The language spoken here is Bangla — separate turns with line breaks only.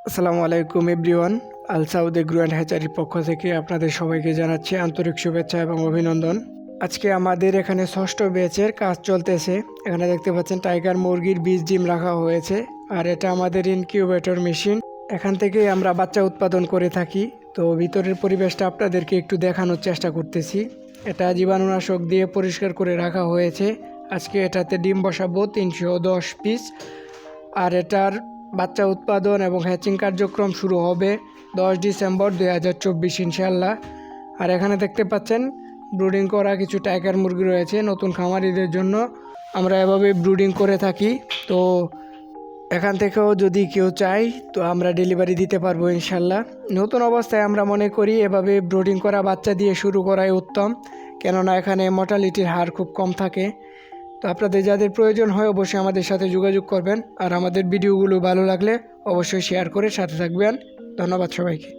আসসালামু আলাইকুম everyone. Al Saud agro and হ্যাচারির পক্ষ থেকে আপনাদের সবাইকে জানাচ্ছি আন্তরিক শুভেচ্ছা এবং অভিনন্দন। আজকে আমাদের এখানে ষষ্ঠ ব্যাচের কাজ চলতেছে। এখানে দেখতে পাচ্ছেন টাইগার মুরগির বীজ ডিম রাখা হয়েছে, আর এটা আমাদের ইনকিউবেটর মেশিন। এখান থেকেই আমরা বাচ্চা উৎপাদন করে থাকি। তো ভিতরের পরিবেশটা আপনাদেরকে একটু দেখানোর চেষ্টা করতেছি। এটা জীবাণুনাশক দিয়ে পরিষ্কার করে রাখা হয়েছে। আজকে এটাতে ডিম বসাবো 310 পিস, আর এটার বাচ্চা উৎপাদন এবং হ্যাচিং কার্যক্রম শুরু হবে 10 ডিসেম্বর 2024 ইনশাল্লাহ। আর এখানে দেখতে পাচ্ছেন ব্রুডিং করা কিছু টাইগার মুরগি রয়েছে নতুন খামারিদের জন্য। আমরা এভাবে ব্রুডিং করে থাকি। তো এখান থেকেও যদি কেউ চায় তো আমরা ডেলিভারি দিতে পারবো ইনশাল্লাহ। নতুন অবস্থায় আমরা মনে করি এভাবে ব্রুডিং করা বাচ্চা দিয়ে শুরু করাই উত্তম, কেননা এখানে মর্টালিটির হার খুব কম থাকে। তো আপনাদের যাদের প্রয়োজন হয় অবশ্যই আমাদের সাথে যোগাযোগ করবেন, আর আমাদের ভিডিওগুলো ভালো লাগলে অবশ্যই শেয়ার করে সাথে থাকবেন। ধন্যবাদ সবাইকে।